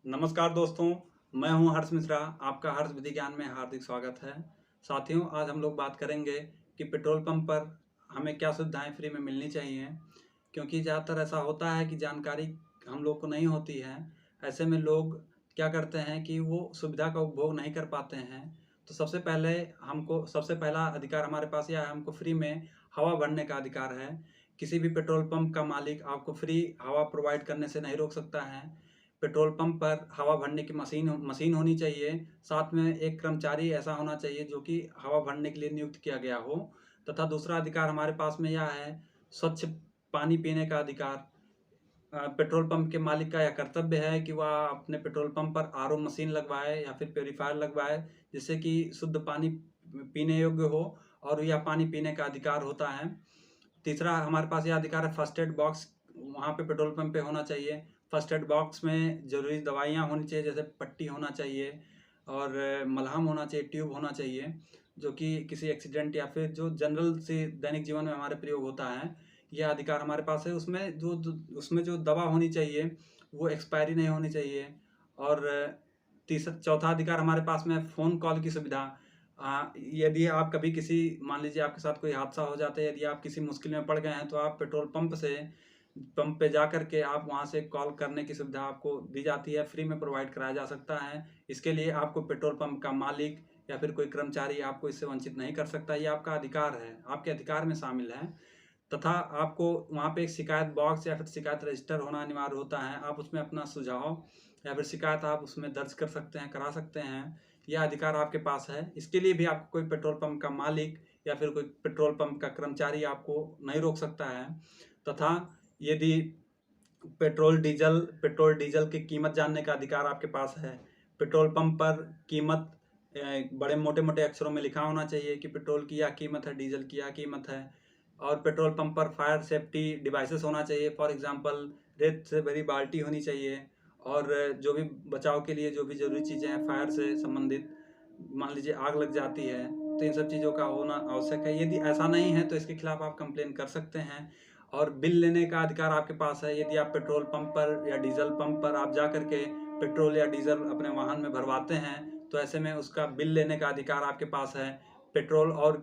नमस्कार दोस्तों, मैं हूं हर्ष मिश्रा। आपका हर्ष विधि ज्ञान में हार्दिक स्वागत है। साथियों, आज हम लोग बात करेंगे कि पेट्रोल पंप पर हमें क्या सुविधाएं फ्री में मिलनी चाहिए, क्योंकि ज़्यादातर ऐसा होता है कि जानकारी हम लोग को नहीं होती है। ऐसे में लोग क्या करते हैं कि वो सुविधा का उपभोग नहीं कर पाते हैं। तो सबसे पहला अधिकार हमारे पास यह है, हमको फ्री में हवा भरने का अधिकार है। किसी भी पेट्रोल पंप का मालिक आपको फ्री हवा प्रोवाइड करने से नहीं रोक सकता है। पेट्रोल पंप पर हवा भरने की मशीन होनी चाहिए। साथ में एक कर्मचारी ऐसा होना चाहिए जो कि हवा भरने के लिए नियुक्त किया गया हो। तथा दूसरा अधिकार हमारे पास में यह है, स्वच्छ पानी पीने का अधिकार। पेट्रोल पंप के मालिक का यह कर्तव्य है कि वह अपने पेट्रोल पंप पर आरओ मशीन लगवाए या फिर प्योरीफायर लगवाए, जिससे कि शुद्ध पानी पीने योग्य हो, और यह पानी पीने का अधिकार होता है। तीसरा हमारे पास यह अधिकार है, फर्स्ट एड बॉक्स वहाँ पे पेट्रोल पंप पे होना चाहिए। फर्स्ट एड बॉक्स में ज़रूरी दवाइयाँ होनी चाहिए, जैसे पट्टी होना चाहिए और मलहम होना चाहिए, ट्यूब होना चाहिए, जो कि किसी एक्सीडेंट या फिर जो जनरल से दैनिक जीवन में हमारे प्रयोग होता है। यह अधिकार हमारे पास है। उसमें जो दवा होनी चाहिए वो एक्सपायरी नहीं होनी चाहिए। और तीसरा चौथा अधिकार हमारे पास में फ़ोन कॉल की सुविधा। यदि आप कभी मान लीजिए आपके साथ कोई हादसा हो जाता है, यदि आप किसी मुश्किल में पड़ गए हैं, तो आप पेट्रोल पंप पे जा कर के आप वहाँ से कॉल करने की सुविधा आपको दी जाती है, फ्री में प्रोवाइड कराया जा सकता है। इसके लिए आपको पेट्रोल पंप का मालिक या फिर कोई कर्मचारी आपको इससे वंचित नहीं कर सकता। ये आपका अधिकार है, आपके अधिकार में शामिल है। तथा आपको वहाँ पे एक शिकायत बॉक्स या फिर शिकायत रजिस्टर होना अनिवार्य होता है। आप उसमें अपना सुझाव या फिर शिकायत आप उसमें दर्ज कर सकते हैं, करा सकते हैं। यह अधिकार आपके पास है। इसके लिए भी आपको कोई पेट्रोल पंप का मालिक या फिर कोई पेट्रोल पंप का कर्मचारी आपको नहीं रोक सकता है। तथा यदि पेट्रोल डीजल की कीमत जानने का अधिकार आपके पास है। पेट्रोल पंप पर कीमत बड़े मोटे मोटे अक्षरों में लिखा होना चाहिए कि पेट्रोल की यह कीमत है, डीजल की यह कीमत है। और पेट्रोल पंप पर फायर सेफ्टी डिवाइसेस होना चाहिए। फॉर एग्जांपल, रेत से भरी बाल्टी होनी चाहिए, और जो भी बचाव के लिए जो भी ज़रूरी चीज़ें हैं फायर से संबंधित, मान लीजिए आग लग जाती है, तो इन सब चीज़ों का होना आवश्यक है। यदि ऐसा नहीं है तो इसके खिलाफ आप कंप्लेन कर सकते हैं। और बिल लेने का अधिकार आपके पास है। यदि आप पेट्रोल पंप पर या डीजल पंप पर आप जा करके पेट्रोल या डीजल अपने वाहन में भरवाते हैं, तो ऐसे में उसका बिल लेने का अधिकार आपके पास है। पेट्रोल और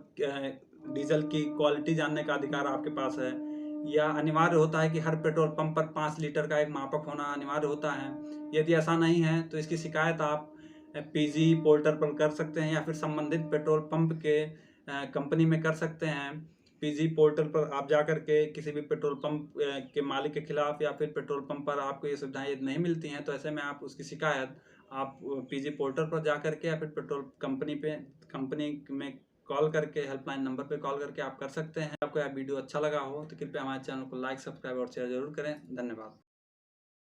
डीजल की क्वालिटी जानने का अधिकार आपके पास है। या अनिवार्य होता है कि हर पेट्रोल पंप पर 5 लीटर का एक मापक होना अनिवार्य होता है। यदि ऐसा नहीं है तो इसकी शिकायत आप पीजी पोर्टल पर कर सकते हैं या फिर संबंधित पेट्रोल पंप के कंपनी में कर सकते हैं। पीजी पोर्टल पर आप जा कर के किसी भी पेट्रोल पंप के मालिक के खिलाफ या फिर पेट्रोल पंप पर आपको ये सुविधाएं यदि नहीं मिलती हैं, तो ऐसे में आप उसकी शिकायत आप पीजी पोर्टल पर जा करके या फिर पेट्रोल कंपनी में कॉल करके, हेल्पलाइन नंबर पे कॉल करके आप कर सकते हैं। आपको यह वीडियो अच्छा लगा हो तो कृपया हमारे चैनल को लाइक, सब्सक्राइब और शेयर जरूर करें। धन्यवाद।